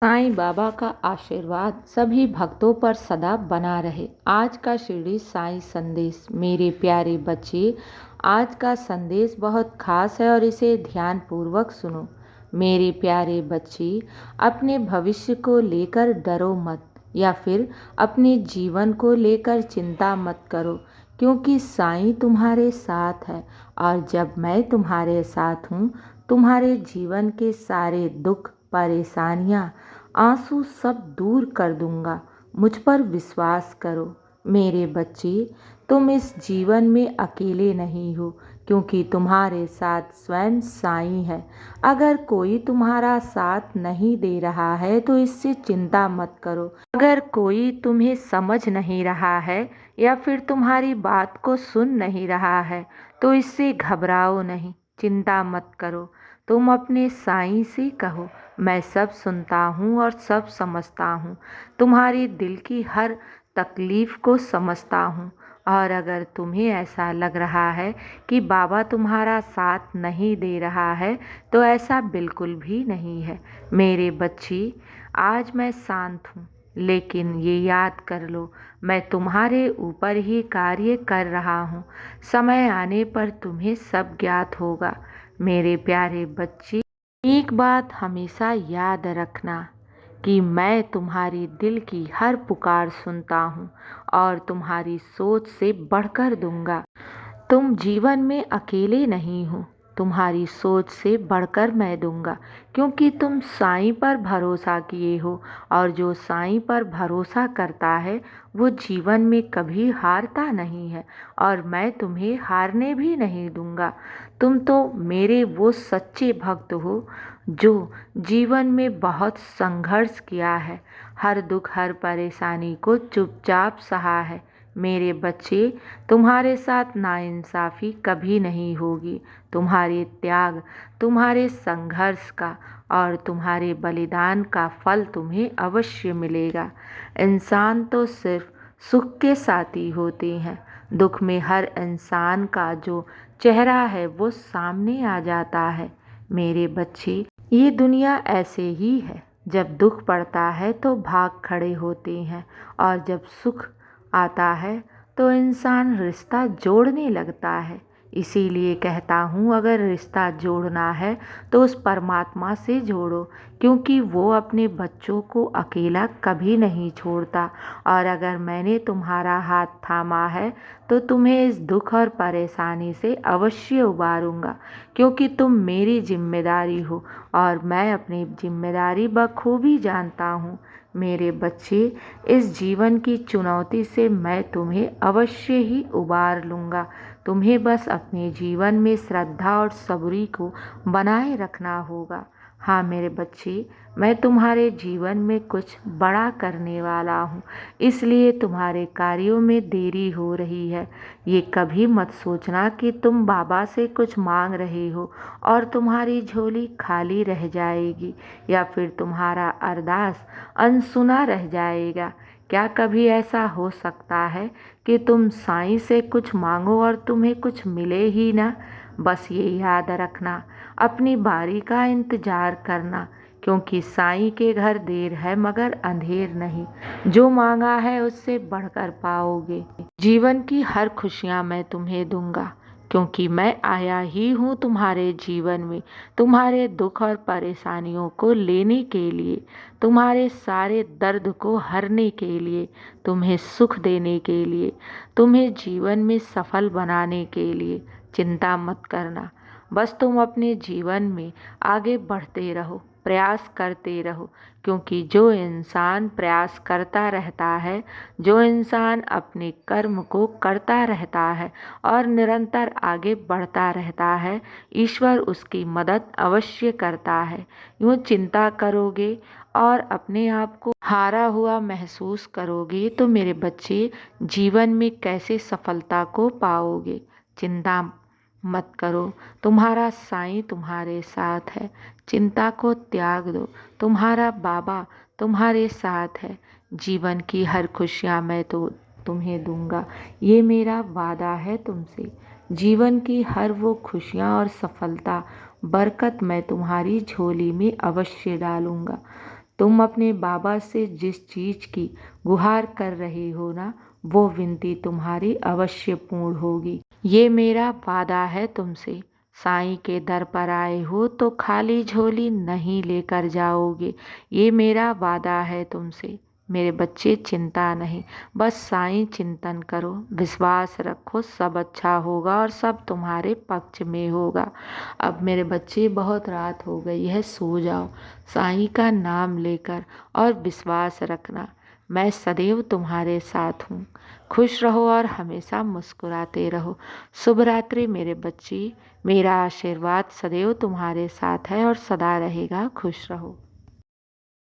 साईं बाबा का आशीर्वाद सभी भक्तों पर सदा बना रहे। आज का शिरडी साईं संदेश। मेरे प्यारे बच्चे, आज का संदेश बहुत खास है और इसे ध्यान पूर्वक सुनो। मेरे प्यारे बच्चे, अपने भविष्य को लेकर डरो मत या फिर अपने जीवन को लेकर चिंता मत करो, क्योंकि साईं तुम्हारे साथ है। और जब मैं तुम्हारे साथ हूँ, तुम्हारे जीवन के सारे दुख, परेशानियाँ, आंसू सब दूर कर दूंगा। मुझ पर विश्वास करो। मेरे बच्चे, तुम इस जीवन में अकेले नहीं हो, क्योंकि तुम्हारे साथ स्वयं साईं है। अगर कोई तुम्हारा साथ नहीं दे रहा है तो इससे चिंता मत करो। अगर कोई तुम्हें समझ नहीं रहा है या फिर तुम्हारी बात को सुन नहीं रहा है तो इससे घबराओ नहीं, चिंता मत करो। तुम अपने साईं से कहो, मैं सब सुनता हूँ और सब समझता हूँ। तुम्हारी दिल की हर तकलीफ को समझता हूँ। और अगर तुम्हें ऐसा लग रहा है कि बाबा तुम्हारा साथ नहीं दे रहा है तो ऐसा बिल्कुल भी नहीं है। मेरे बच्चे, आज मैं शांत हूँ, लेकिन ये याद कर लो, मैं तुम्हारे ऊपर ही कार्य कर रहा हूँ। समय आने पर तुम्हें सब ज्ञात होगा। मेरे प्यारे बच्चे, एक बात हमेशा याद रखना कि मैं तुम्हारी दिल की हर पुकार सुनता हूँ और तुम्हारी सोच से बढ़कर दूंगा। तुम जीवन में अकेले नहीं हो, तुम्हारी सोच से बढ़कर मैं दूंगा, क्योंकि तुम साईं पर भरोसा किए हो और जो साईं पर भरोसा करता है वो जीवन में कभी हारता नहीं है और मैं तुम्हें हारने भी नहीं दूंगा। तुम तो मेरे वो सच्चे भक्त हो जो जीवन में बहुत संघर्ष किया है, हर दुख हर परेशानी को चुपचाप सहा है। मेरे बच्चे, तुम्हारे साथ नाइंसाफ़ी कभी नहीं होगी। तुम्हारे त्याग, तुम्हारे संघर्ष का और तुम्हारे बलिदान का फल तुम्हें अवश्य मिलेगा। इंसान तो सिर्फ सुख के साथी होते हैं। दुख में हर इंसान का जो चेहरा है वो सामने आ जाता है। मेरे बच्चे, ये दुनिया ऐसे ही है। जब दुख पड़ता है तो भाग खड़े होते हैं और जब सुख आता है तो इंसान रिश्ता जोड़ने लगता है। इसीलिए कहता हूँ, अगर रिश्ता जोड़ना है तो उस परमात्मा से जोड़ो, क्योंकि वो अपने बच्चों को अकेला कभी नहीं छोड़ता। और अगर मैंने तुम्हारा हाथ थामा है तो तुम्हें इस दुख और परेशानी से अवश्य उबारूंगा, क्योंकि तुम मेरी जिम्मेदारी हो और मैं अपनी जिम्मेदारी बखूबी जानता हूँ। मेरे बच्चे, इस जीवन की चुनौती से मैं तुम्हें अवश्य ही उबार लूँगा। तुम्हें बस अपने जीवन में श्रद्धा और सबूरी को बनाए रखना होगा। हाँ मेरे बच्चे, मैं तुम्हारे जीवन में कुछ बड़ा करने वाला हूँ, इसलिए तुम्हारे कार्यों में देरी हो रही है। ये कभी मत सोचना कि तुम बाबा से कुछ मांग रहे हो और तुम्हारी झोली खाली रह जाएगी या फिर तुम्हारा अरदास अनसुना रह जाएगा। क्या कभी ऐसा हो सकता है कि तुम साईं से कुछ मांगो और तुम्हें कुछ मिले ही ना? बस ये याद रखना, अपनी बारी का इंतजार करना, क्योंकि साईं के घर देर है मगर अंधेर नहीं। जो मांगा है उससे बढ़कर पाओगे। जीवन की हर खुशियाँ मैं तुम्हें दूंगा, क्योंकि मैं आया ही हूँ तुम्हारे जीवन में, तुम्हारे दुख और परेशानियों को लेने के लिए, तुम्हारे सारे दर्द को हरने के लिए, तुम्हें सुख देने के लिए, तुम्हें जीवन में सफल बनाने के लिए। चिंता मत करना, बस तुम अपने जीवन में आगे बढ़ते रहो, प्रयास करते रहो, क्योंकि जो इंसान प्रयास करता रहता है, जो इंसान अपने कर्म को करता रहता है और निरंतर आगे बढ़ता रहता है, ईश्वर उसकी मदद अवश्य करता है। यूँ चिंता करोगे और अपने आप को हारा हुआ महसूस करोगे तो मेरे बच्चे, जीवन में कैसे सफलता को पाओगे? चिंता मत करो, तुम्हारा साईं तुम्हारे साथ है। चिंता को त्याग दो, तुम्हारा बाबा तुम्हारे साथ है। जीवन की हर खुशियाँ मैं तो तुम्हें दूंगा, ये मेरा वादा है तुमसे। जीवन की हर वो खुशियाँ और सफलता, बरकत मैं तुम्हारी झोली में अवश्य डालूंगा। तुम अपने बाबा से जिस चीज़ की गुहार कर रहे हो ना, वो विनती तुम्हारी अवश्य पूर्ण होगी। ये मेरा वादा है तुमसे। साईं के दर पर आए हो तो खाली झोली नहीं लेकर जाओगे, ये मेरा वादा है तुमसे। मेरे बच्चे चिंता नहीं, बस साईं चिंतन करो, विश्वास रखो, सब अच्छा होगा और सब तुम्हारे पक्ष में होगा। अब मेरे बच्चे बहुत रात हो गई है, सो जाओ साईं का नाम लेकर, और विश्वास रखना मैं सदैव तुम्हारे साथ हूँ। खुश रहो और हमेशा मुस्कुराते रहो। शुभ रात्रि मेरे बच्चे। मेरा आशीर्वाद सदैव तुम्हारे साथ है और सदा रहेगा। खुश रहो।